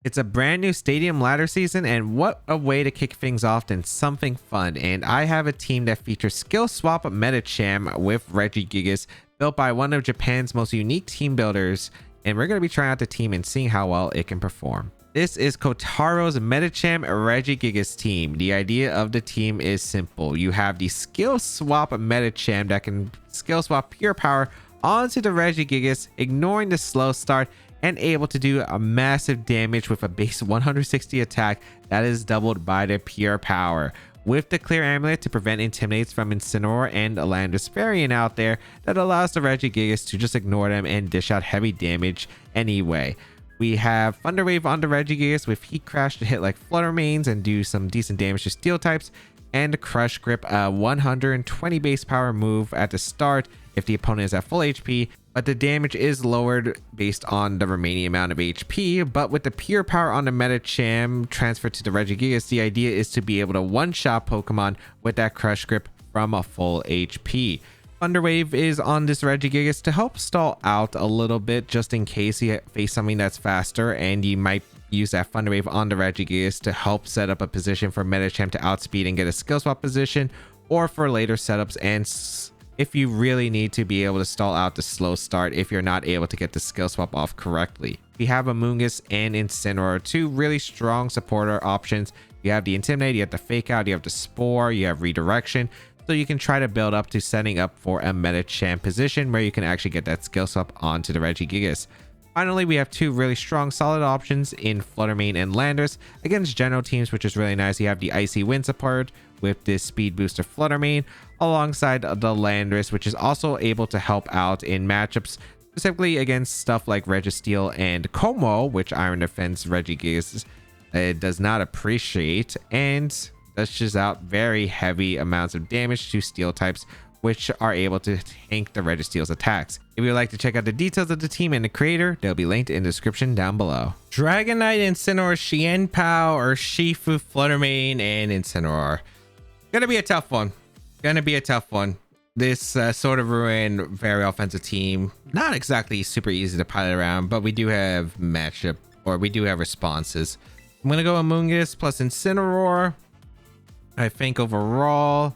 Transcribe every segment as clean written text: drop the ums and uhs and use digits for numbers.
It's a brand new stadium ladder season, and what a way to kick things off than something fun. And I have a team that features skill swap Medicham with Regigigas, built by one of Japan's most unique team builders, and we're going to be trying out the team and seeing how well it can perform. This is Kotaro's Medicham Regigigas team. The idea of the team is simple. You have the skill swap Medicham that can skill swap pure power onto the Regigigas, ignoring the slow start, and able to do a massive damage with a base 160 attack that is doubled by the pure power. With the clear amulet to prevent intimidates from Incineroar and a Landorus variant out there that allows the Regigigas to just ignore them and dish out heavy damage anyway. We have Thunder Wave on the Regigigas with Heat Crash to hit like Flutter Mains and do some decent damage to steel types, and Crush Grip, a 120 base power move at the start if the opponent is at full HP, but the damage is lowered based on the remaining amount of HP. But with the pure power on the Medicham transferred to the Regigigas, the idea is to be able to one-shot Pokemon with that Crush Grip from a full HP. Thunder Wave is on this Regigigas to help stall out a little bit, just in case you face something that's faster, and you might use that Thunder Wave on the Regigigas to help set up a position for Medicham to outspeed and get a skill swap position, or for later setups, and if you really need to be able to stall out the slow start if you're not able to get the skill swap off correctly. We have Amoonguss and Incineroar, two really strong supporter options. You have the Intimidate, you have the Fake Out, you have the Spore, you have Redirection. So you can try to build up to setting up for a Medicham position where you can actually get that skill swap onto the Regigigas. Finally, we have two really strong solid options in Fluttermane and Landorus against general teams, which is really nice. You have the Icy Wind support with this speed booster Fluttermane alongside the Landorus, which is also able to help out in matchups specifically against stuff like Registeel and Como, which Iron Defense Regigigas does not appreciate, and dishes out very heavy amounts of damage to steel types, which are able to tank the Registeel's attacks. If you would like to check out the details of the team and the creator, they'll be linked in the description down below. Dragonite, Incineroar, Xianpao, or Shifu, Fluttermane, and Incineroar. Gonna be a tough one. This Sword of Ruin, very offensive team. Not exactly super easy to pilot around, but we do have matchup, or we do have responses. I'm gonna go Amoonguss plus Incineroar. I think overall,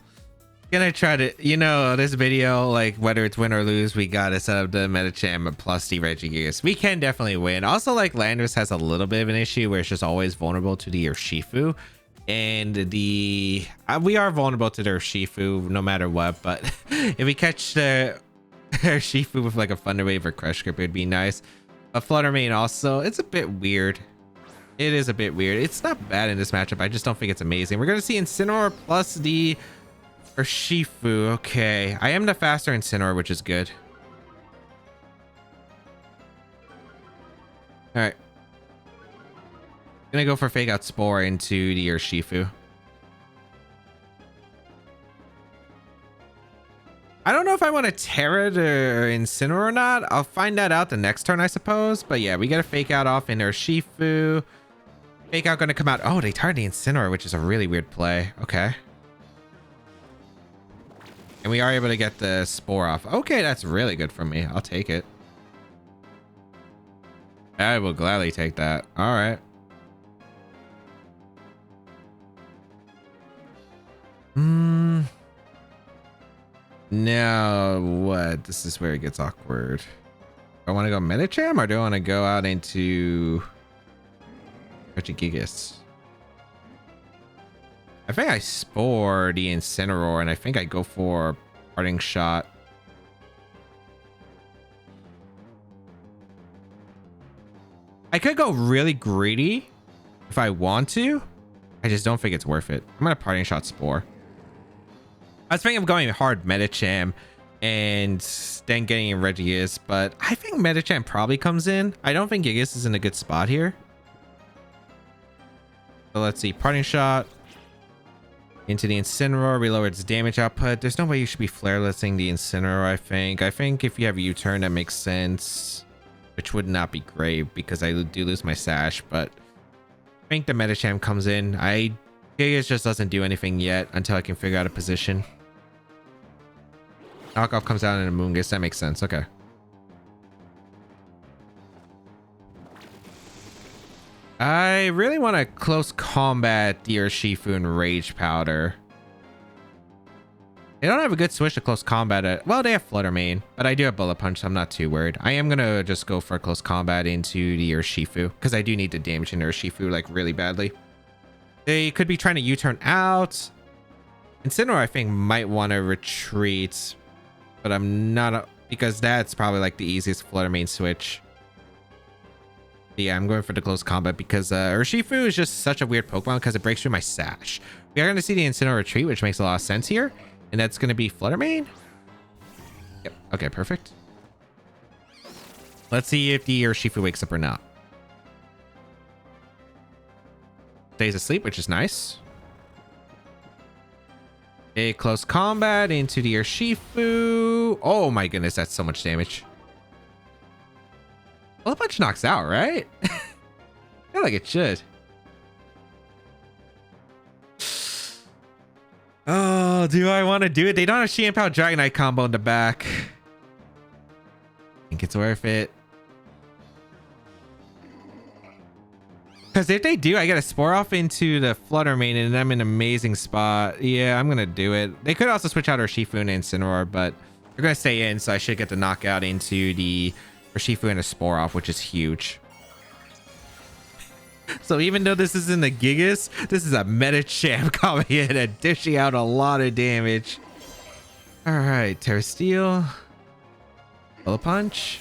gonna try to, this video, like whether it's win or lose, we gotta set up the Medicham plus the Regigigas. We can definitely win. Also, like, Landorus has a little bit of an issue where it's just always vulnerable to the Urshifu, and we are vulnerable to the Urshifu no matter what. But if we catch the Urshifu with like a Thunder Wave or Crush Grip, it'd be nice. But Fluttermane also, it's a bit weird. It is a bit weird. It's not bad in this matchup. I just don't think it's amazing. We're going to see Incineroar plus the Urshifu. Okay. I am the faster Incineroar, which is good. All right. Gonna go for Fake Out Spore into the Urshifu. I don't know if I want to Terra the Incineroar or not. I'll find that out the next turn, I suppose. But yeah, we get a Fake Out off in Urshifu. Fake Out gonna come out. Oh, they target the Incineroar, which is a really weird play. Okay. And we are able to get the Spore off. Okay, that's really good for me. I'll take it. I will gladly take that. All right. Now what? This is where it gets awkward. Do I want to go Medicham or do I want to go out into Regigigas? I think I Spore the Incineroar, and I think I go for Parting Shot. I could go really greedy if I want to. I just don't think it's worth it. I'm gonna Parting Shot Spore. I was thinking of going hard Medicham and then getting in Regigigas, but I think Medicham probably comes in. I don't think Gigas is in a good spot here. So let's see. Parting Shot into the Incineroar. Reload its damage output. There's no way you should be Flarelessing the Incineroar, I think. I think if you have a U-turn, that makes sense, which would not be great because I do lose my Sash, but I think the Medicham comes in. Gigas just doesn't do anything yet until I can figure out a position. Knockoff comes out in a Amoonguss. That makes sense. Okay. I really want a close combat Deer Shifu and Rage Powder. They don't have a good switch to close combat at, well, they have Flutter Mane, but I do have Bullet Punch, so I'm not too worried. I am gonna just go for close combat into the Urshifu because I do need to damage an Urshifu like really badly. They could be trying to U-turn out. Incineroar, I think, might want to retreat, but I'm not, because that's probably like the easiest Flutter Mane switch. But yeah, I'm going for the close combat because Urshifu is just such a weird Pokemon because it breaks through my sash. We are going to see the Incineroar retreat, which makes a lot of sense here. And that's going to be Flutter Mane. Yep. Okay, perfect. Let's see if the Urshifu wakes up or not. Stays asleep, which is nice. A close combat into the Urshifu. Oh my goodness, that's so much damage. Well, a bunch knocks out, right? I feel like it should. Oh, do I want to do it? They don't have Sheehan-Pow Dragonite combo in the back. I think it's worth it. Because if they do, I get a Spore off into the Flutter Mane and I'm in an amazing spot. Yeah, I'm going to do it. They could also switch out Urshifu and Incineroar, but they're going to stay in, so I should get the knockout into the Urshifu and a Spore off, which is huge. So even though this isn't a Gigas, this is a Medicham coming in and dishing out a lot of damage. All right, Terra Steel, Bullet Punch.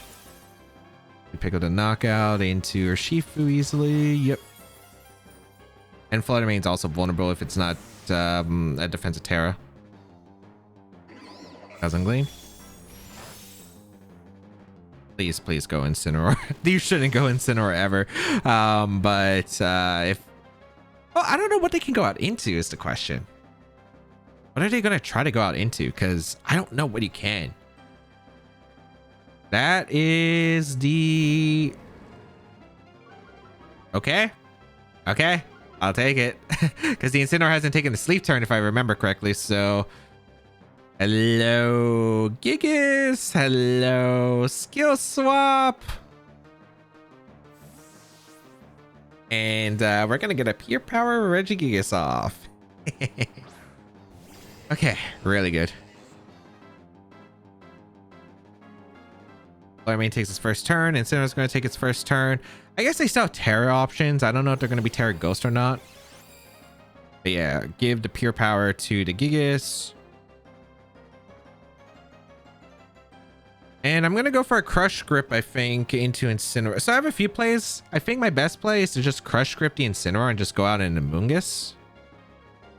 We pick up the knockout into Urshifu easily. Yep. And Flutter Mane's also vulnerable if it's not a defensive Terra. Doesn't Gleam. Please, please go Incineroar. You shouldn't go Incineroar ever. If... Well, I don't know what they can go out into is the question. What are they going to try to go out into? Because I don't know what you can. That is the... Okay. Okay. I'll take it. Because the Incineroar hasn't taken the sleep turn if I remember correctly, so... Hello, Gigas. Hello, Skill Swap. And we're going to get a Pure Power Regigigas off. Okay, really good. Flutter Mane takes its first turn. Incineroar's going to take its first turn. I guess they still have Terra options. I don't know if they're going to be Terra Ghost or not. But yeah, give the Pure Power to the Gigas. And I'm going to go for a Crush Grip, I think, into Incineroar. So I have a few plays. I think my best play is to just Crush Grip the Incineroar and just go out into Mungus.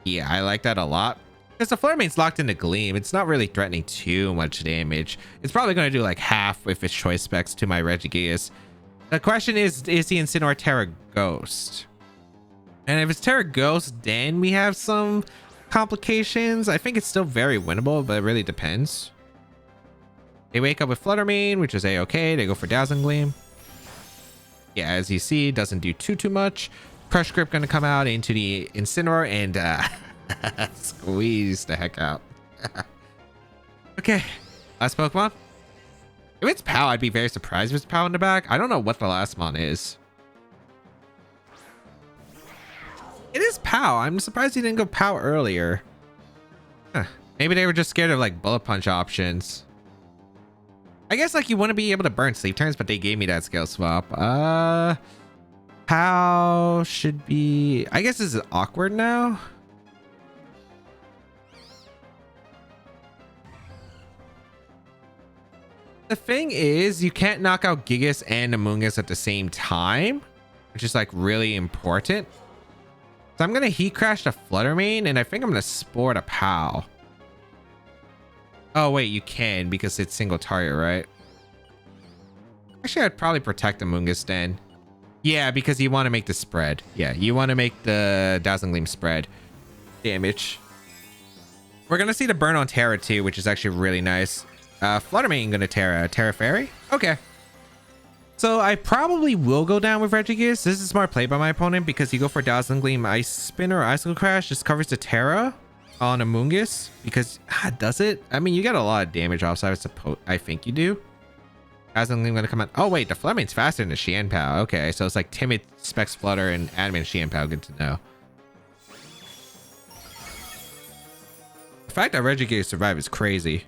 Yeah, I like that a lot. Because the Flare Mane's locked into Gleam. It's not really threatening too much damage. It's probably going to do like half with its choice specs to my Regigigas. The question is the Incineroar Terra Ghost? And if it's Terra Ghost, then we have some complications. I think it's still very winnable, but it really depends. They wake up with Flutter Mane, which is a-okay. They go for Dazzling Gleam. Yeah, as you see, doesn't do too much. Crush Grip going to come out into the Incineroar and squeeze the heck out. Okay, last Pokemon. If it's POW, I'd be very surprised if it's POW in the back. I don't know what the last mon is. It is POW. I'm surprised he didn't go POW earlier. Huh. Maybe they were just scared of like Bullet Punch options. I guess like you want to be able to burn sleep turns, but they gave me that skill swap. POW should be... I guess this is awkward now. The thing is, you can't knock out Gigas and Amoonguss at the same time, which is like really important. So I'm going to Heat Crash the Flutter Mane, and I think I'm going to Spore the POW. Oh, wait, you can because it's single target, right? Actually, I'd probably protect Amoonguss then. Yeah, because you want to make the spread. Yeah, you want to make the Dazzling Gleam spread damage. We're going to see the burn on Terra too, which is actually really nice. Flutter Mane going to Terra Fairy. Okay. So I probably will go down with Regigigas. This is a smart play by my opponent because you go for Dazzling Gleam, Ice Spin or Icicle Crash. Just covers the Terra on Amoonguss because does it? I mean, you get a lot of damage off, so I think you do. Dazzling Gleam gonna come out. Oh wait, the Fluttermane's faster than the Xianpao. Okay, so it's like Timid, Specs Flutter, and Adamant Xianpao. Good to know. The fact that Regigigas survived is crazy.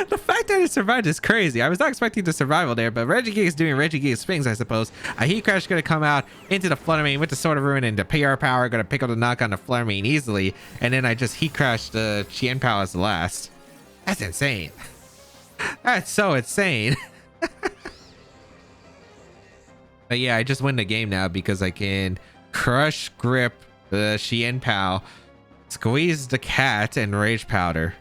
The fact that it survived is crazy. I was not expecting the survival there, but Regigigas doing Regigigas things, I suppose. A Heat Crash gonna come out into the Fluttermane with the Sword of Ruin, and the PR power gonna pick up the knock on the Fluttermane easily. And then I just Heat Crashed the Xianpao as the last. That's insane. That's so insane. But yeah, I just win the game now because I can Crush Grip the Xianpao, squeeze the cat, and Rage Powder.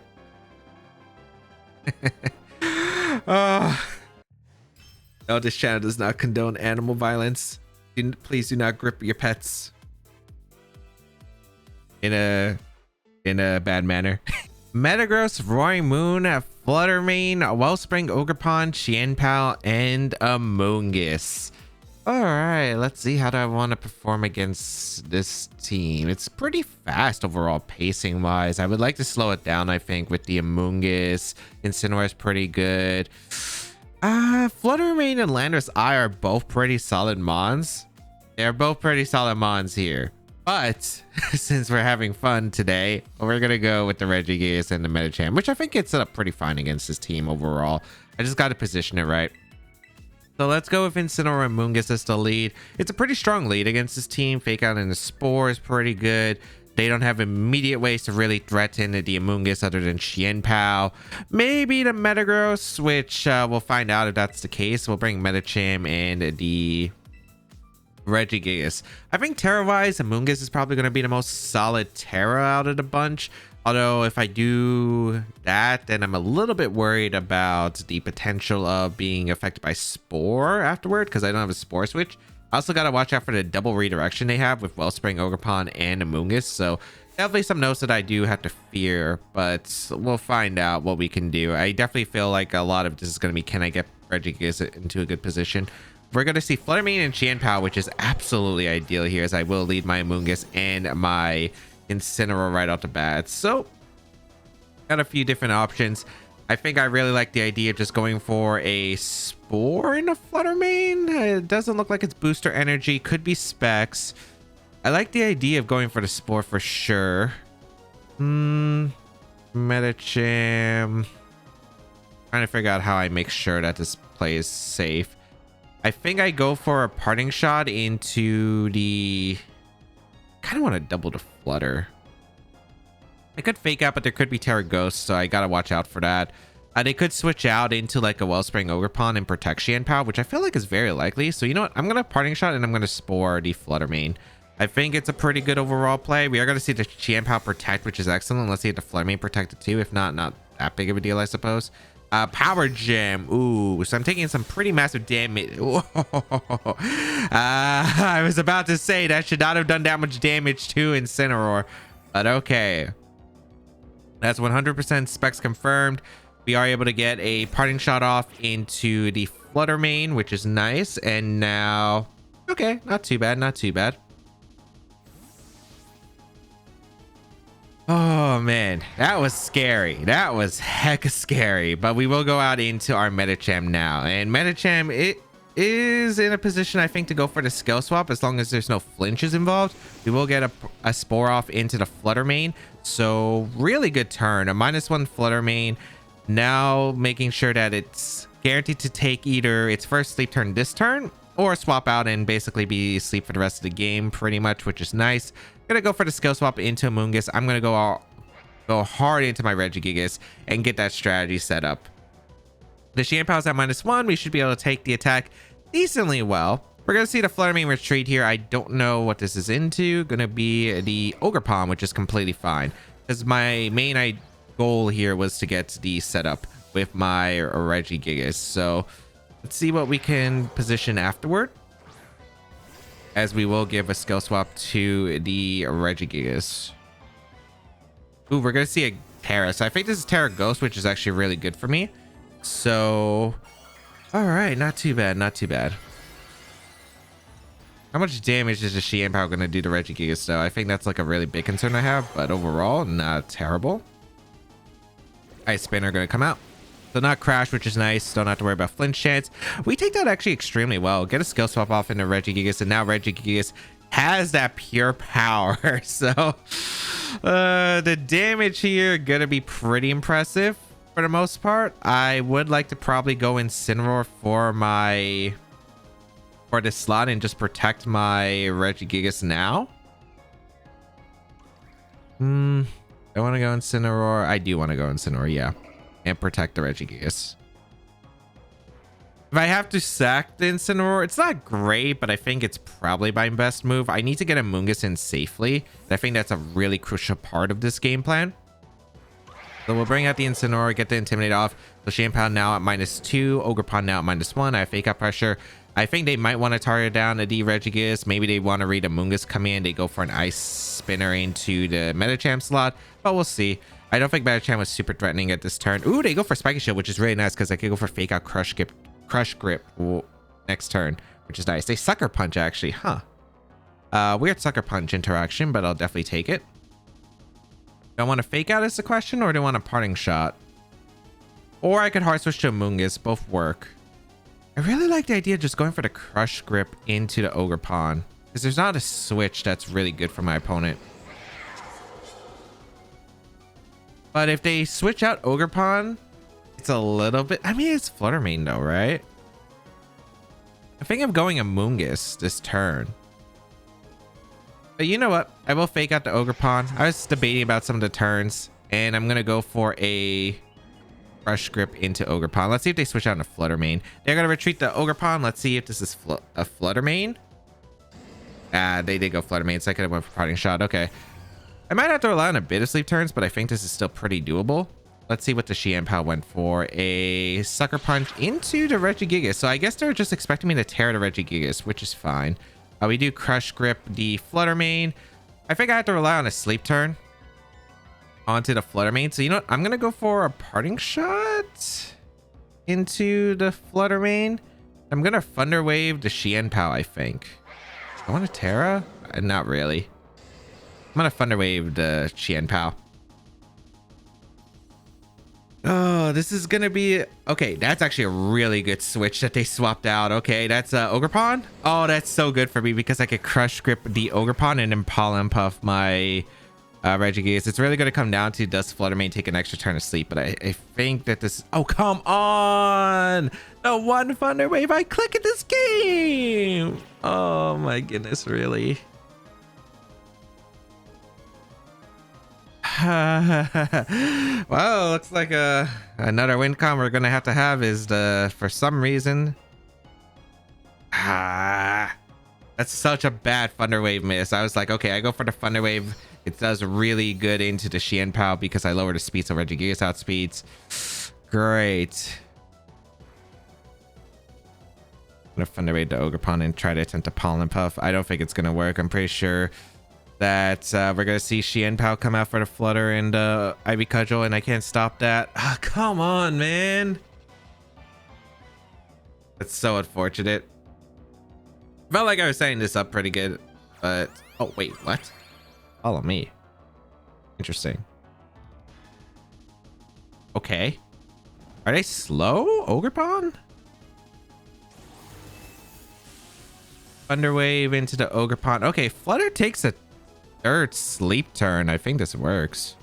Oh. No, this channel does not condone animal violence. Please do not grip your pets in a bad manner. Metagross, Roaring Moon, Fluttermane, Wellspring, Ogerpon, Xianpao, and Amoonguss. Alright, let's see how do I want to perform against this team. It's pretty fast overall pacing wise. I would like to slow it down, I think, with the Amoonguss. Incineroar is pretty good. Fluttermane and Landorus Eye are both pretty solid mons. They're both pretty solid mons here. But since we're having fun today, we're gonna go with the Regigigas and the Medicham, which I think gets set up pretty fine against this team overall. I just got to position it right. So let's go with Incineroar and Amoonguss as the lead. It's a pretty strong lead against this team. Fake Out and the Spore is pretty good. They don't have immediate ways to really threaten the Amoonguss other than Xianpao. Maybe the Metagross, which we'll find out if that's the case. We'll bring Medicham and the Regigigas. I think Terra-wise, Amoonguss is probably going to be the most solid Terra out of the bunch. Although if I do that, then I'm a little bit worried about the potential of being affected by Spore afterward, because I don't have a Spore switch. I also got to watch out for the double redirection they have with Wellspring, Ogerpon, and Amoonguss. So definitely some notes that I do have to fear, but we'll find out what we can do. I definitely feel like a lot of this is going to be, can I get Regigigas into a good position? We're going to see Fluttermane and Xianpao, which is absolutely ideal here, as I will lead my Amoonguss and my Incineroar right off the bat. So got a few different options. I think I really like the idea of just going for a Spore in a Fluttermane. It doesn't look like it's booster energy. Could be Specs. I like the idea of going for the Spore for sure. Medicham. Trying to figure out how I make sure that this play is safe. I think I go for a Parting Shot into the... kind of want to double the Flutter. I could Fake Out, but there could be Terra Ghost, so I gotta watch out for that. They could switch out into like a Wellspring Ogerpon and protect Xianpao, which I feel like is very likely. So you know what? I'm gonna Parting Shot and I'm gonna Spore the Fluttermane. I think it's a pretty good overall play. We are gonna see the Xianpao protect, which is excellent. Let's see if the Fluttermane protected too. If not, not that big of a deal, I suppose. Power Gem. Ooh, so I'm taking some pretty massive damage. I was about to say that should not have done that much damage to Incineroar, but okay. That's 100% Specs confirmed. We are able to get a Parting Shot off into the Fluttermane, which is nice. And now, okay, not too bad, not too bad. Oh man, that was scary. That was hecka scary. But we will go out into our Medicham now. And Medicham, it is in a position, I think, to go for the skill swap as long as there's no flinches involved. We will get a Spore off into the Fluttermane. So really good turn. A -1 Fluttermane. Now making sure that it's guaranteed to take either its first sleep turn this turn or swap out and basically be asleep for the rest of the game pretty much, which is nice. Gonna go for the skill swap into Amoonguss. I'm gonna go hard into my Regigigas and get that strategy set up. The Xianpao's at -1. We should be able to take the attack decently well. We're gonna see the Fluttermane retreat here. I don't know what this is into. Gonna be the Ogerpon, which is completely fine, because my main goal here was to get the setup with my Regigigas. So let's see what we can position afterward, as we will give a skill swap to the Regigigas. Ooh, we're gonna see a Terra. So I think this is Terra Ghost, which is actually really good for me. So all right, not too bad, not too bad. How much damage is the Xianpao gonna do to Regigigas though? I think that's like a really big concern I have, but overall not terrible. Ice Spinner gonna come out. So not crash, which is nice. Don't have to worry about flinch chance. We take that actually extremely well. Get a skill swap off into Regigigas, and now Regigigas has that pure power. So the damage here gonna be pretty impressive for the most part. I would like to probably go Incineroar for this slot and just protect my Regigigas now. I want to go Incineroar. I do want to go Incineroar, yeah. And protect the Regigigas. If I have to sack the Incineroar, it's not great, but I think it's probably my best move. I need to get a Mungus in safely. I think that's a really crucial part of this game plan. So we'll bring out the Incineroar, get the Intimidate off. So Shampoo now at -2, Ogerpon now at -1. I have Fake Out Pressure. I think they might want to target down a D Regigigas. Maybe they want to read a Mungus come in. They go for an Ice Spinner into the Medicham slot, but we'll see. I don't think Medicham was super threatening at this turn. Ooh, they go for Spiky Shield, which is really nice because I could go for Fake Out Crush Grip next turn, which is nice. They Sucker Punch actually, huh? Weird Sucker Punch interaction, but I'll definitely take it. Do I want to Fake Out is the question, or do I want a Parting Shot? Or I could hard switch to a Mungus. Both work. I really like the idea of just going for the Crush Grip into the Ogerpon, because there's not a switch that's really good for my opponent. But if they switch out Ogerpon, it's a little bit... I mean, it's Flutter Mane though, right? I think I'm going a Mungus this turn. But you know what? I will Fake Out the Ogerpon. I was debating about some of the turns, and I'm going to go for a Crush Grip into Ogerpon. Let's see if they switch out into Flutter Mane. They're going to retreat the Ogerpon. Let's see if this is a Flutter Mane. They did go Flutter Mane, so I could have went for Parting Shot. Okay. I might have to rely on a bit of sleep turns, but I think this is still pretty doable. Let's see what the Xianpao went for. A Sucker Punch into the Regigigas. So I guess they're just expecting me to tear the Regigigas, which is fine. We do Crush Grip the Flutter Mane. I think I have to rely on a sleep turn onto the Flutter Mane. So you know what? I'm going to go for a Parting Shot into the Flutter Mane. I'm going to Thunder Wave the Xianpao, I think. I want a Terra? Not really. I'm gonna Thunder Wave the Xianpao. Oh, this is gonna be... Okay, that's actually a really good switch that they swapped out. Okay, that's Ogerpon. Oh, that's so good for me because I could Crush Grip the Ogerpon and then Pollen Puff my Regigigas. It's really gonna come down to does Flutter Mane take an extra turn of sleep, but I think that this... Oh, come on! The one Thunder Wave I click in this game! Oh my goodness, really? Well, looks like another win con we're gonna have to have is for some reason that's such a bad Thunder Wave miss. I was like, okay, I go for the Thunder Wave. It does really good into the Xianpao because I lower the speed, so Regigigas outspeeds. Great. I'm gonna Thunder Wave the Ogerpon and try to attempt a Pollen Puff. I don't think it's gonna work. I'm pretty sure that we're gonna see Xianpao come out for the Flutter and Ivy Cudgel, and I can't stop that. Ah, come on, man. That's so unfortunate. Felt like I was setting this up pretty good, but... Oh, wait, what? Follow me. Interesting. Okay. Are they slow, Ogerpon? Thunder Wave into the Ogerpon. Okay, Flutter takes a third sleep turn. I think this works.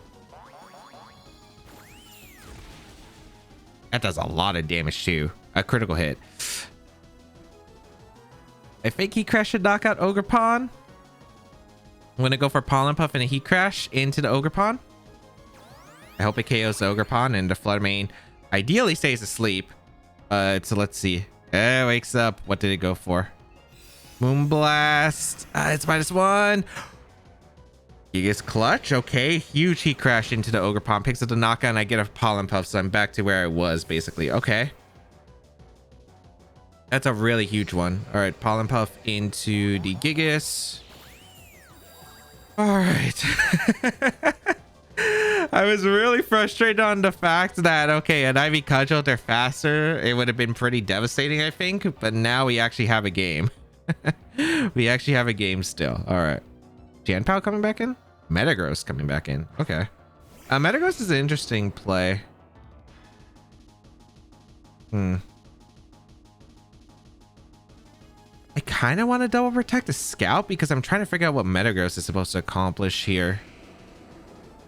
That does a lot of damage too. A critical hit. I think Heat Crash should knock out Ogerpon. I'm gonna go for Pollen Puff and a Heat Crash into the Ogerpon. I hope it KOs the Ogerpon and the Flutter Mane ideally stays asleep. So let's see. It wakes up. What did it go for? Moonblast. It's -1. Gigas Clutch. Okay, huge Heat Crash into the Ogerpon. Picks up the knockout and I get a Pollen Puff, so I'm back to where I was basically. Okay. That's a really huge one. All right, Pollen Puff into the Gigas. All right. I was really frustrated on the fact that, okay, an Ivy Cudgel, they're faster. It would have been pretty devastating, I think. But now we actually have a game. We actually have a game still. All right. Xianpao coming back in? Metagross coming back in. Okay. Metagross is an interesting play. I kind of want to double protect the Scout because I'm trying to figure out what Metagross is supposed to accomplish here.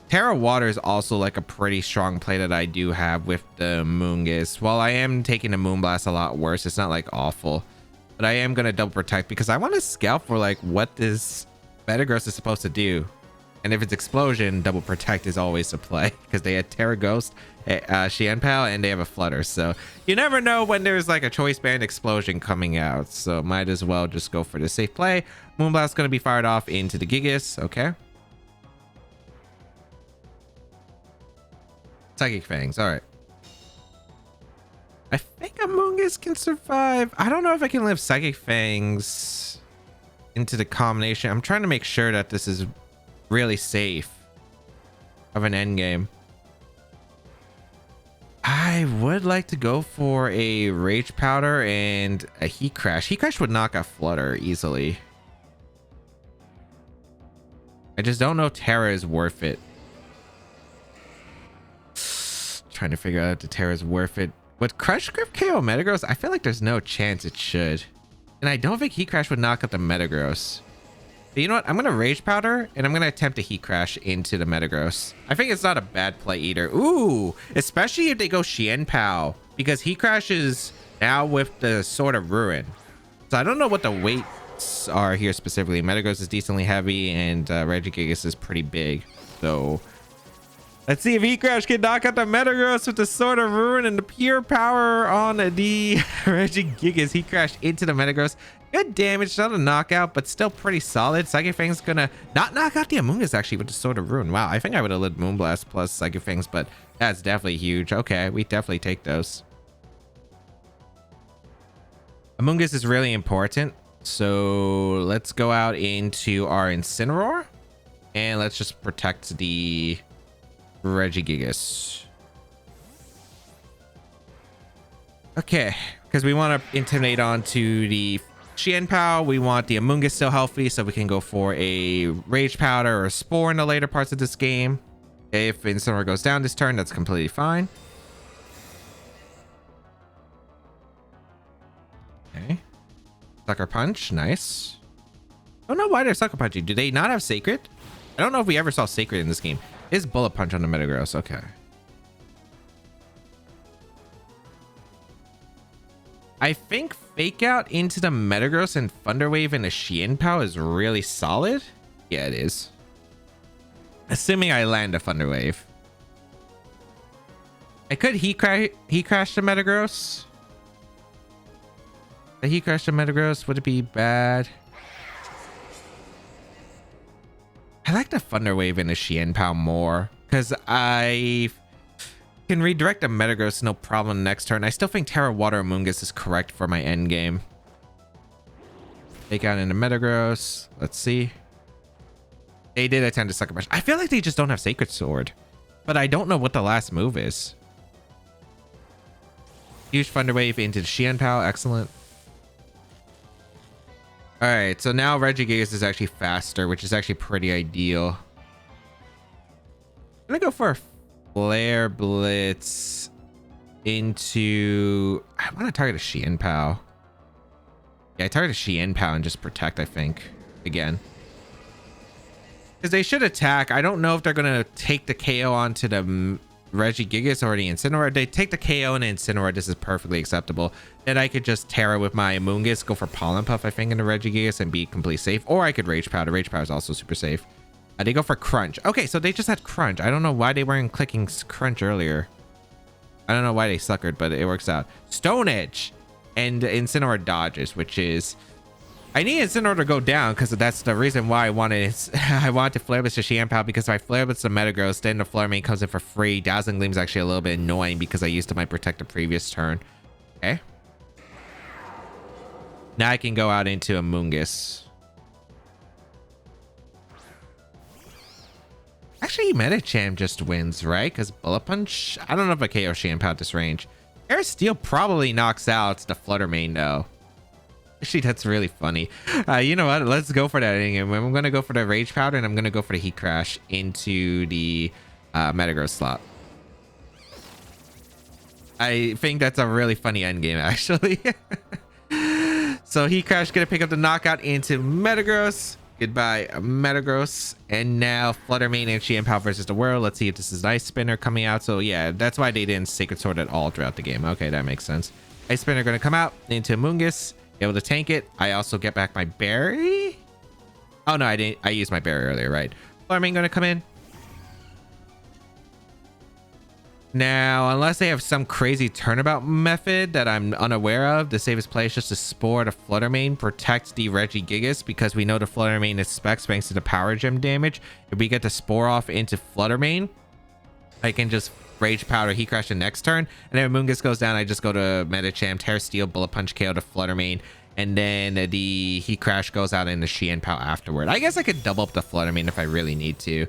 Terra Water is also like a pretty strong play that I do have with the Moongus. While I am taking the Moonblast a lot worse, it's not like awful. But I am going to double protect because I want to scout for like what this Metagross is supposed to do. And if it's Explosion, double protect is always a play because they had Terra Ghost, Xianpao, and they have a Flutter. So you never know when there's like a Choice Band Explosion coming out. So might as well just go for the safe play. Moonblast going to be fired off into the Gigas. Okay. Psychic Fangs. All right. I think Amoonguss can survive. I don't know if I can live Psychic Fangs into the combination. I'm trying to make sure that this is really safe of an end game. I would like to go for a Rage Powder and a Heat Crash. Heat Crash would knock out Flutter easily. I just don't know if Terra is worth it. Trying to figure out if the Terra is worth it. Would Crush Grip KO Metagross? I feel like there's no chance it should. And I don't think Heat Crash would knock out the Metagross. But you know what? I'm going to Rage Powder and I'm going to attempt a Heat Crash into the Metagross. I think it's not a bad play either. Ooh, especially if they go Xianpao, because Heat Crash is now with the Sword of Ruin. So I don't know what the weights are here specifically. Metagross is decently heavy and Regigigas is pretty big. So let's see if Heat Crash can knock out the Metagross with the Sword of Ruin and the pure power on the Regigigas. Heat Crash into the Metagross. Good damage, not a knockout, but still pretty solid. Psychic Fang's gonna not knock out the Amoonguss actually with the Sword of Ruin. Wow, I think I would have lived Moonblast plus Psychic Fangs, but that's definitely huge. Okay, we definitely take those. Amoonguss is really important. So let's go out into our Incineroar and let's just protect the Regigigas. Okay, because we want to intimidate onto the Xianpao. We want the Amoonguss still healthy, so we can go for a Rage Powder or a Spore in the later parts of this game. If Incineroar goes down this turn, that's completely fine. Okay. Sucker Punch, nice. I don't know why they're Sucker Punching. Do they not have Sacred? I don't know if we ever saw Sacred in this game. Is Bullet Punch on the Metagross? Okay. I think Fake Out into the Metagross and Thunder Wave and a Xianpao is really solid. Yeah, it is. Assuming I land a Thunder Wave. I could Heat Crash the Metagross. The Heat Crash the Metagross, would it be bad? I like the Thunder Wave in a Xianpao more because I can redirect a Metagross no problem next turn. I still think Terra Water Amoonguss is correct for my end game. Take out into Metagross. Let's see. They did attempt to Sucker Punch. I feel like they just don't have Sacred Sword, but I don't know what the last move is. Huge Thunder Wave into the Xianpao. Excellent. All right, so now Regigigas is actually faster, which is actually pretty ideal. I'm gonna go for a Flare Blitz into... I want to target a Xianpao. Yeah, I target a Xianpao and just protect, I think, again. Because they should attack. I don't know if they're going to take the KO onto the Regigigas or the Incineroar. If they take the KO and the Incineroar, this is perfectly acceptable. Then I could just Terra with my Amoonguss, go for Pollen Puff, I think, in the Regigigas and be completely safe. Or I could Rage Powder. Rage Powder is also super safe. They go for Crunch. Okay, so they just had Crunch. I don't know why they weren't clicking Crunch earlier. I don't know why they suckered, but it works out. Stone Edge and Incineroar dodges, which is... I need Incineroar to go down because that's the reason why I wanted to Flare Blitz to Xianpao, because if I Flare Blitz to Metagross, then the Flare Main comes in for free. Dazzling Gleam is actually a little bit annoying because I used to my protect the previous turn. Okay. Now I can go out into Amoonguss. Actually, Medicham just wins, right? Because Bullet Punch... I don't know if I KO Xianpao at this range. Air Steel probably knocks out the Flutter Main, though. Actually, that's really funny. You know what? Let's go for that. I'm going to go for the Rage Powder, and I'm going to go for the Heat Crash into the Metagross slot. I think that's a really funny endgame, actually. So he crashed, gonna pick up the knockout into Metagross. Goodbye, Metagross. And now Fluttermane and Xianpao versus the world. Let's see if this is Ice Spinner coming out. So yeah, that's why they didn't Sacred Sword at all throughout the game. Okay, that makes sense. Ice Spinner gonna come out into Mungus, able to tank it. I also get back my berry. Oh no, I didn't. I used my berry earlier, right? Fluttermane gonna come in. Now, unless they have some crazy turnabout method that I'm unaware of, the safest play is just to spore the Fluttermane, protect the Regigigas, because we know the Fluttermane is specs thanks to the power gem damage. If we get the spore off into Fluttermane, I can just Rage Powder, Heat Crash the next turn, and then when Mungus goes down, I just go to Medicham, Terra Steel, Bullet Punch, KO the Fluttermane, and then the Heat Crash goes out into Xianpao afterward. I guess I could double up the Fluttermane if I really need to.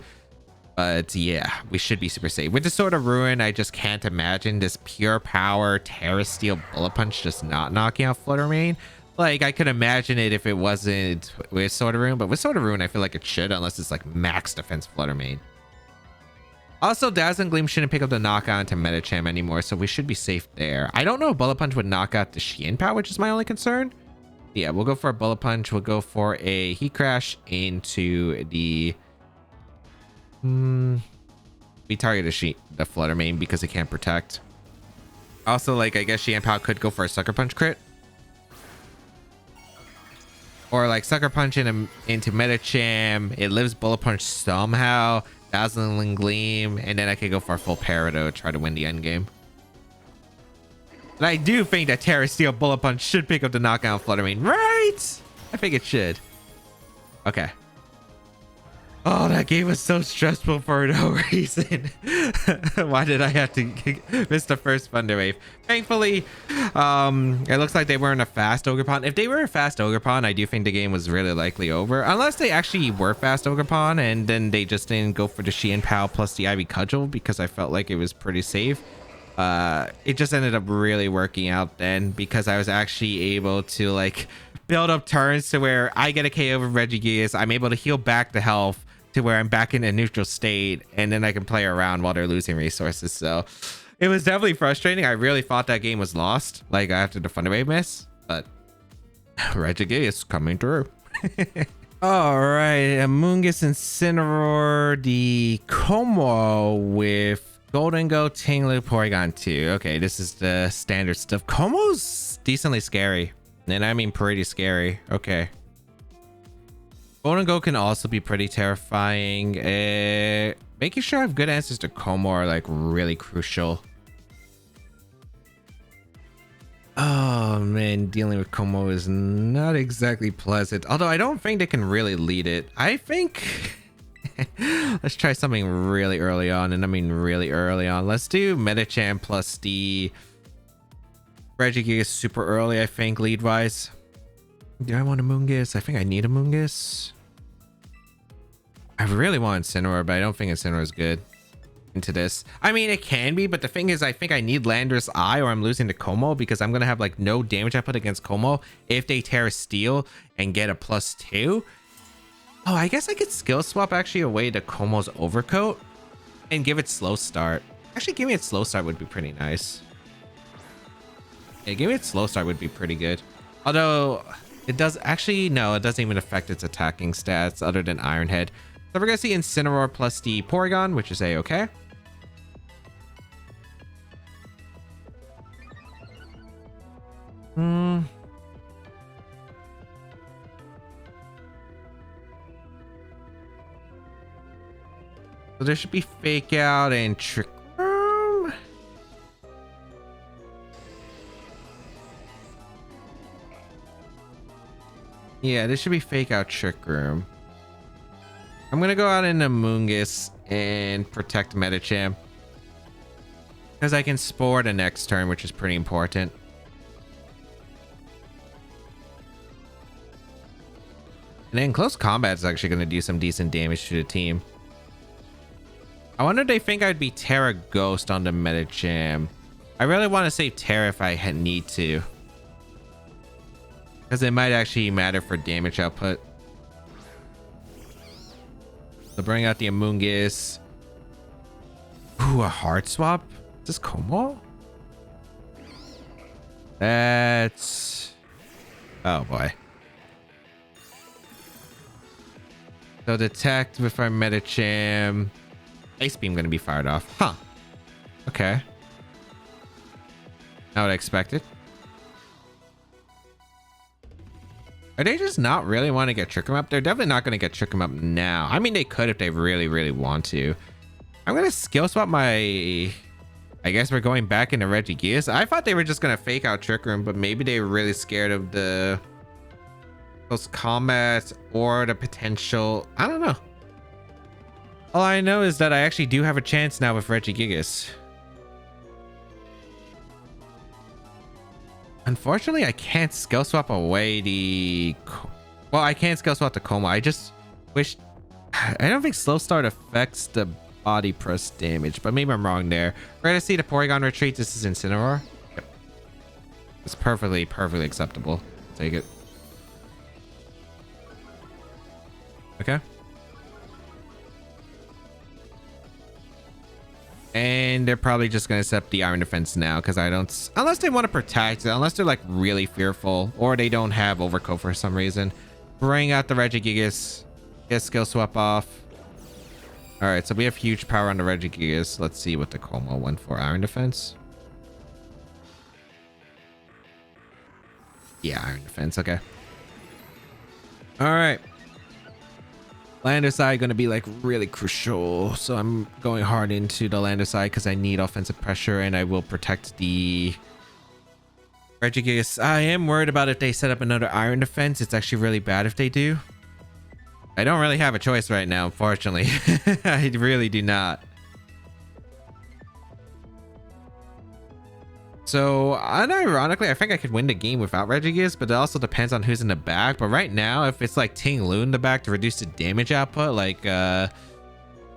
But yeah, we should be super safe. With the Sword of Ruin, I just can't imagine this pure power Terra Steel Bullet Punch just not knocking out Fluttermane. Like, I could imagine it if it wasn't with Sword of Ruin, but with Sword of Ruin, I feel like it should, unless it's like max defense Fluttermane. Also, Dazzling Gleam shouldn't pick up the knockout into Medicham anymore, so we should be safe there. I don't know if Bullet Punch would knock out the Xianpao, which is my only concern. Yeah, we'll go for a Bullet Punch. We'll go for a Heat Crash into the... we target the Fluttermane because it can't protect. Also, like, I guess Xianpao could go for a Sucker Punch crit. Or like Sucker Punch into Medicham. It lives Bullet Punch somehow. Dazzling Gleam. And then I could go for a full Peridot to try to win the endgame. But I do think that Terra Steel Bullet Punch should pick up the knockout Fluttermane, right? I think it should. Okay. Oh, that game was so stressful for no reason. Why did I have to miss the first Thunder Wave? Thankfully, it looks like they weren't a fast Ogerpon. If they were a fast Ogerpon, I do think the game was really likely over. Unless they actually were fast Ogerpon and then they just didn't go for the Xianpao plus the Ivy Cudgel because I felt like it was pretty safe. It just ended up really working out then because I was actually able to like build up turns to where I get a KO over Regigigas. I'm able to heal back the health to where I'm back in a neutral state, and then I can play around while they're losing resources. So it was definitely frustrating. I really thought that game was lost, like after the Thunder Wave miss, but Regigigas coming through. All right, Amoonguss Incineroar, the Como with Golden Go, Tinglu, Porygon 2. Okay, this is the standard stuff. Como's decently scary, and I mean pretty scary. Okay. Golden Go can also be pretty terrifying. Making sure I have good answers to Como are like really crucial. Oh man, dealing with Como is not exactly pleasant. Although I don't think they can really lead it. I think... Let's try something really early on, and I mean really early on. Let's do Medicham plus the Regigigas super early, I think, lead-wise. Do I want a Amoonguss? I think I need a Amoonguss. I really want Incineroar, but I don't think Incineroar is good into this. I mean, it can be, but the thing is, I think I need Landorus Eye or I'm losing to Como because I'm going to have like no damage output against Como if they Terra Steel and get a +2. Oh, I guess I could skill swap actually away to Como's Overcoat and give it Slow Start. Actually, giving it Slow Start would be pretty nice. Yeah, giving it Slow Start would be pretty good. Although, it does actually, no, it doesn't even affect its attacking stats other than Iron Head. So we're going to see Incineroar plus the Porygon, which is A-okay. So there should be Fake Out and Trick Room. Yeah, this should be Fake Out, Trick Room. I'm gonna go out in Amoonguss and protect Medicham because I can Spore the next turn, which is pretty important. And then Close Combat is actually going to do some decent damage to the team. I wonder if they think I'd be Terra Ghost on the Medicham. I really want to save Terra if I need to, because it might actually matter for damage output. So bring out the Amoonguss. Ooh, a hard swap? Is this Como? That's... Oh boy. So detect with our Medicham. Ice beam gonna be fired off. Huh. Okay. Not what I expected. Are they just not really want to get Trick 'em Up? They're definitely not going to get Trick 'em Up now. I mean, they could if they really, really want to. I'm going to skill swap my... I guess we're going back into Regigigas. I thought they were just going to fake out Trick Room, but maybe they were really scared of the... Close combat or the potential... I don't know. All I know is that I actually do have a chance now with Regigigas. Unfortunately, I can't skill swap away the... Well, I can't skill swap the Coma. I just wish... I don't think Slow Start affects the body press damage, but maybe I'm wrong there. We're going to see the Porygon retreat. This is Incineroar. Yep. It's perfectly acceptable. Take it. Okay. And they're probably just going to set up the Iron Defense now because I don't... Unless they want to protect, unless they're like really fearful or they don't have Overcoat for some reason. Bring out the Regigigas. Get skill swap off. All right, so we have huge power on the Regigigas. Let's see what the Como went for. Iron Defense. Yeah, Iron Defense. Okay. All right. Lander side going to be like really crucial, so I'm going hard into the Lander side because I need offensive pressure and I will protect the Regigigas. I am worried about if they set up another Iron Defense. It's actually really bad if they do. I don't really have a choice right now, unfortunately. I really do not. So, unironically, I think I could win the game without Regigigas, but it also depends on who's in the back. But right now, if it's like Ting Lu in the back to reduce the damage output, like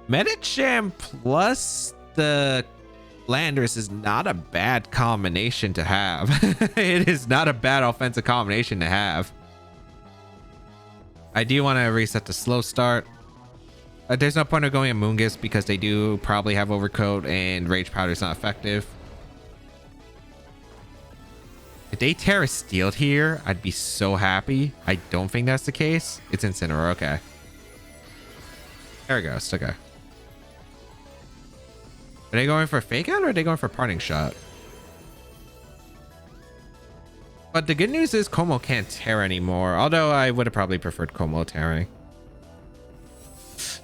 Medicham plus the Landers is not a bad combination to have. It is not a bad offensive combination to have. I do want to reset the Slow Start. There's no point of going Amoonguss because they do probably have Overcoat and Rage Powder is not effective. If they Terra Steeled here, I'd be so happy. I don't think that's the case. It's Incineroar. Okay. There it goes. Okay. Are they going for Fake Out or are they going for Parting Shot? But the good news is Como can't tear anymore. Although I would have probably preferred Como tearing.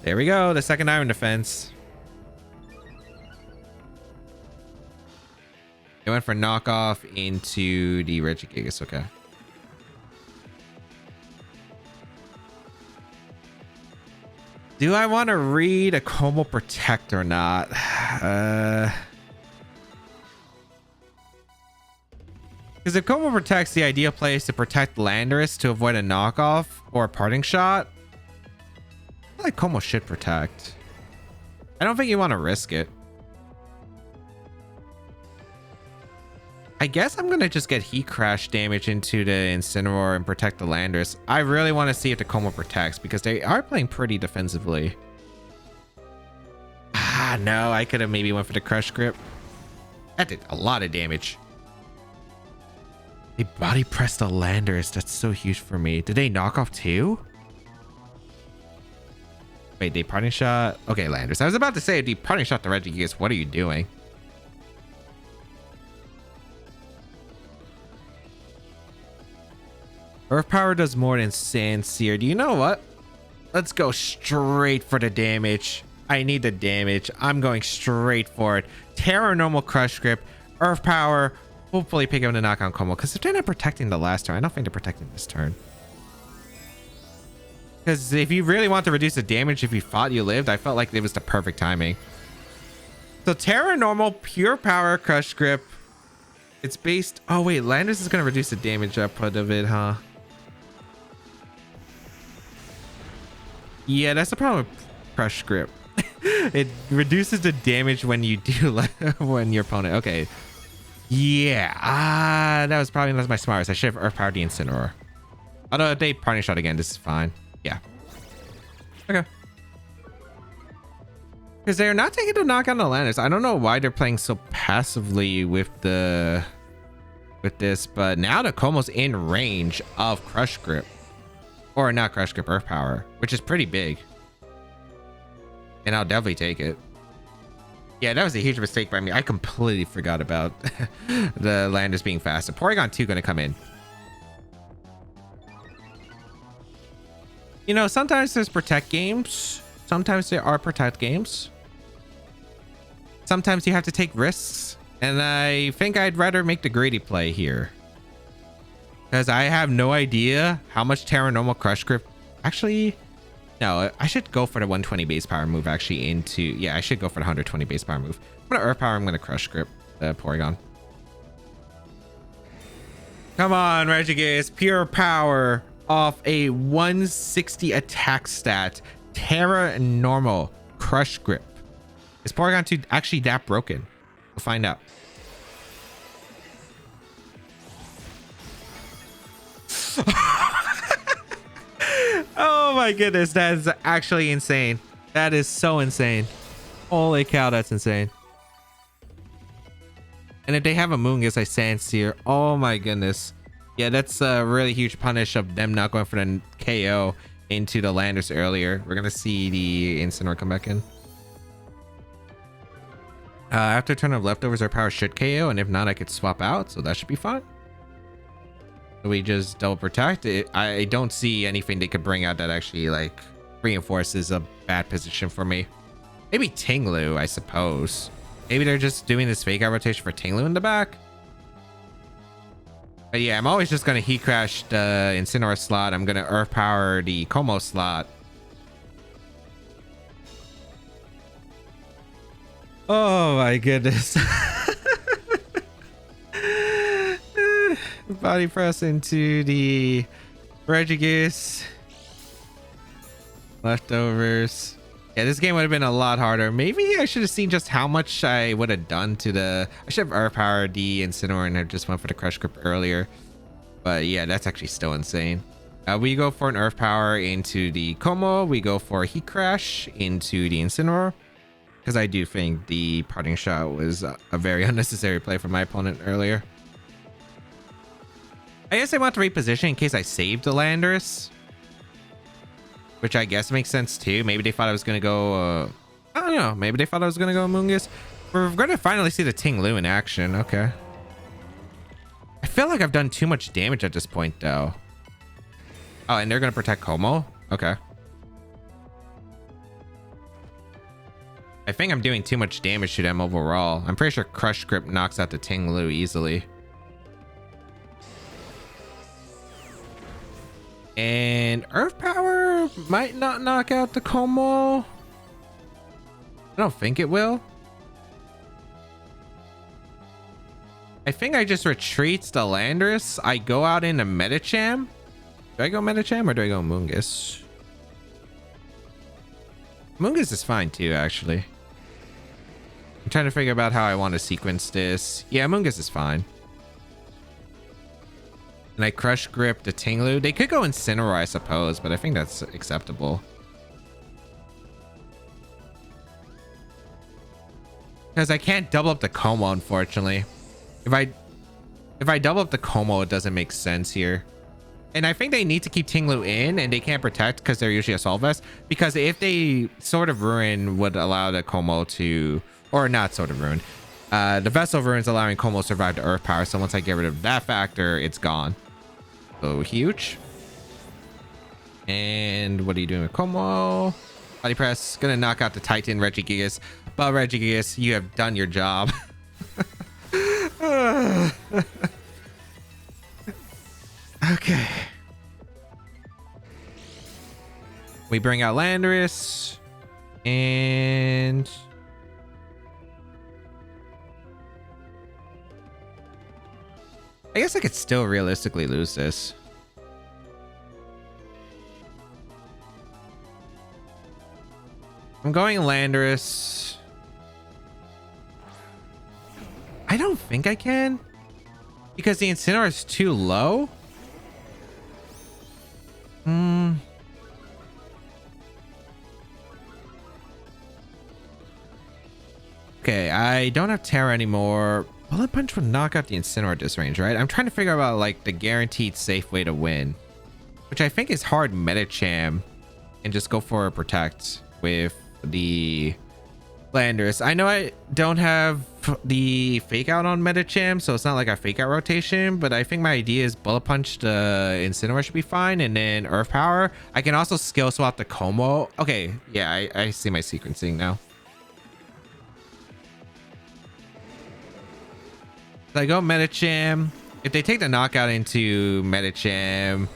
There we go. The second Iron Defense. They went for knockoff into the Regigigas. Okay. Do I want to read a Como Protect or not? Because if Como Protects, the ideal play is to protect Landorus to avoid a knockoff or a Parting Shot. I feel like Como should protect. I don't think you want to risk it. I guess I'm going to just get Heat Crash damage into the Incineroar and protect the Landers. I really want to see if the Como protects because they are playing pretty defensively. Ah, no, I could have maybe went for the Crush Grip. That did a lot of damage. They body pressed the Landers. That's so huge for me. Did they knock off too? Wait, they Parting Shot? Okay, Landers. I was about to say, if you Parting Shot the Regigigas, what are you doing? Earth Power does more than Sand Seer. Do you know what? Let's go straight for the damage. I need the damage. I'm going straight for it. Terra normal Crush Grip. Earth Power. Hopefully pick up the knockout Como. Because if they're not protecting the last turn, I don't think they're protecting this turn. Because if you really want to reduce the damage if you thought you lived, I felt like it was the perfect timing. So Terra normal, pure power, Crush Grip. It's based... Oh wait, Landers is going to reduce the damage output of it, huh? Yeah, that's the problem with Crush Grip. It reduces the damage when you do when your opponent... Okay. Yeah. That was probably not my smartest. I should have Earth Powered the Incineroar. Although if they Parting Shot again, this is fine. Yeah. Okay. Because they're not taking the knockout on the Landers. I don't know why they're playing so passively with the with this, but now the Como's in range of Crush Grip. Or not Crush Grip, Earth Power, which is pretty big. And I'll definitely take it. Yeah, that was a huge mistake by me. I completely forgot about the Landers being fast. Porygon 2 going to come in. You know, sometimes there's Protect games. Sometimes there are Protect games. Sometimes you have to take risks. And I think I'd rather make the greedy play here. Because I have no idea how much Terra Normal Crush Grip... Actually... No, I should go for the 120 base power move actually into... Yeah, I should go for the 120 base power move. I'm going to Earth Power. I'm going to Crush Grip the Porygon. Come on, Regigigas. Pure power off a 160 attack stat. Terra Normal Crush Grip. Is Porygon 2 actually that broken? We'll find out. Oh my goodness, that is actually insane. That is so insane. Holy cow, that's insane. And if they have a Moongus, I sense here. Oh my goodness. Yeah, that's a really huge punish of them not going for the KO into the Landers earlier. We're gonna see the Incineroar come back in. After turn of leftovers, our power should KO, and if not, I could swap out, so that should be fine. We just double protect it. I don't see anything they could bring out that actually like reinforces a bad position for me. Maybe Tinglu, I suppose. Maybe they're just doing this fake out rotation for Tinglu in the back. But yeah, I'm always just gonna Heat Crash the Incineroar slot. I'm gonna Earth Power the Como slot. Oh my goodness. Body press into the Regigigas. Leftovers. Yeah, this game would have been a lot harder. Maybe I should have seen just how much I would have done to the... I should have Earth Power the Incineroar and I just went for the Crush Grip earlier. But yeah, that's actually still insane. We go for an Earth Power into the Como. We go for a Heat Crash into the Incineroar. Because I do think the parting shot was a very unnecessary play from my opponent earlier. I guess I want to reposition in case I saved the Landers. Which I guess makes sense too. Maybe they thought I was going to go... I don't know. Maybe they thought I was going to go Moongus. We're going to finally see the Tinglu in action. Okay. I feel like I've done too much damage at this point though. Oh, and they're going to protect Como? Okay. I think I'm doing too much damage to them overall. I'm pretty sure Crush Grip knocks out the Tinglu easily. And Earth Power might not knock out the Como. I don't think it will. I think I just retreats the Landorus. I go out into Medicham. Do I go Medicham or do I go Moongus? Moongus is fine too, actually. I'm trying to figure out how I want to sequence this. Yeah, Moongus is fine. And I Crush Grip the Tinglu. They could go Incineroar, I suppose, but I think that's acceptable. Because I can't double up the Como, unfortunately. If I double up the Como, it doesn't make sense here. And I think they need to keep Tinglu in, and they can't protect because they're usually Assault Vest. Because if they Sword of Ruin would allow the Como to... Or not Sword of Ruin. The Vessel of Ruin's allowing Como to survive the Earth Power. So once I get rid of that factor, it's gone. So huge. And what are you doing with Como? Body Press. Gonna knock out the Titan Regigigas. But Regigigas, you have done your job. Okay. We bring out Landorus. And... I guess I could still realistically lose this. I'm going Landorus. I don't think I can. Because the Incineroar is too low. Okay, I don't have Terra anymore. Bullet Punch would knock out the Incineroar at this range, right? I'm trying to figure out about like the guaranteed safe way to win, which I think is hard Medicham and just go for a Protect with the Landorus. I know I don't have the Fake Out on Medicham, so it's not like a Fake Out rotation, but I think my idea is Bullet Punch the Incineroar should be fine, and then Earth Power. I can also skill swap the Como. Okay, yeah, I see my sequencing now. So I go Medicham. If they take the knockout into Medicham,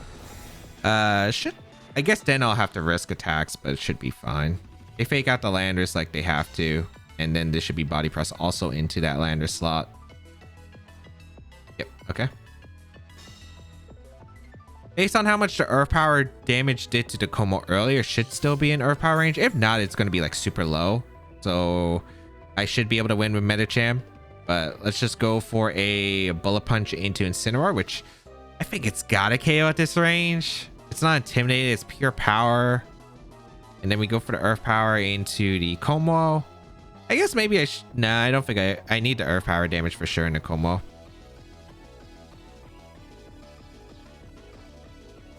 I guess then I'll have to risk attacks, but it should be fine. They fake out the Landers like they have to, and then this should be body press also into that Lander slot. Yep, okay. Based on how much the Earth Power damage did to the Como earlier, should still be in Earth Power range. If not, it's going to be like super low. So I should be able to win with Medicham. But let's just go for a Bullet Punch into Incineroar, which I think it's got a KO at this range. It's not intimidated, it's pure power. And then we go for the Earth Power into the Como. I guess maybe nah, I don't think I need the Earth Power damage for sure in the Como.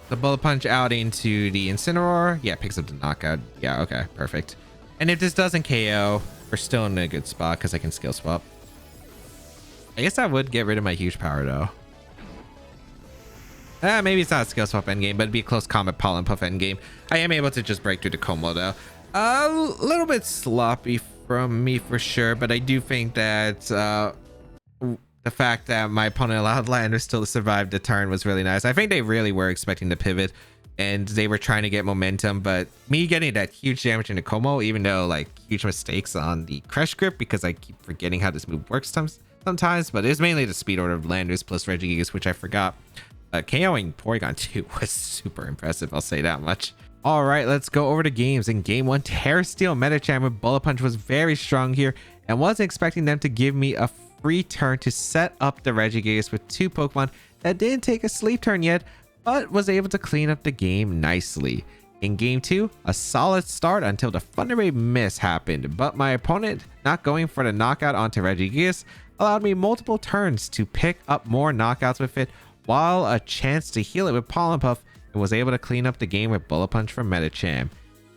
The Bullet Punch out into the Incineroar. Yeah, picks up the knockout. Yeah, okay, perfect. And if this doesn't KO, we're still in a good spot because I can skill swap. I guess I would get rid of my huge power though. Maybe it's not a skill swap endgame, but it'd be a close combat Pollen Puff endgame. I am able to just break through the Como though. A little bit sloppy from me for sure, but I do think that the fact that my opponent allowed Landers still to survive the turn was really nice. I think they really were expecting the pivot and they were trying to get momentum, but me getting that huge damage into Como, even though like huge mistakes on the Crush Grip because I keep forgetting how this move works sometimes, but it's mainly the speed order of Landers plus Regigigas, which I forgot. KOing Porygon 2 was super impressive, I'll say that much. All right, let's go over to games. In game 1, Terra Steel Medicham with Bullet Punch was very strong here and wasn't expecting them to give me a free turn to set up the Regigigas with 2 Pokemon that didn't take a sleep turn yet, but was able to clean up the game nicely. In game 2, a solid start until the Thunder Wave miss happened, but my opponent not going for the knockout onto Regigigas allowed me multiple turns to pick up more knockouts with it, while a chance to heal it with Pollen Puff, and was able to clean up the game with Bullet Punch from Medicham.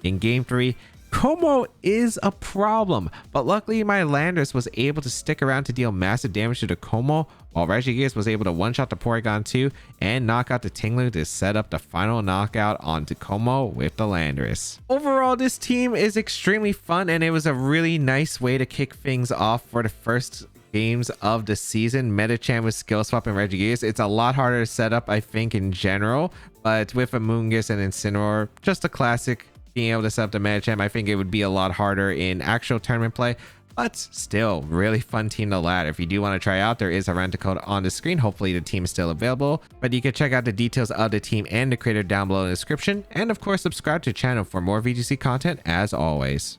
In game 3, Como is a problem, but luckily my Landers was able to stick around to deal massive damage to the Como, while Regigigas was able to one-shot the Porygon 2 and knock out the Tinglu to set up the final knockout onto Como with the Landers. Overall, this team is extremely fun, and it was a really nice way to kick things off for the first games of the season. Medicham with skill swap and Regigigas. It's a lot harder to set up, I think, in general, but with Amoonguss and Incineroar, just a classic being able to set up the Medicham. I think it would be a lot harder in actual tournament play, but still really fun team to ladder. If you do want to try out, there is a rent code on the screen. Hopefully the team is still available, but you can check out the details of the team and the creator down below in the description, and of course subscribe to the channel for more VGC content as always.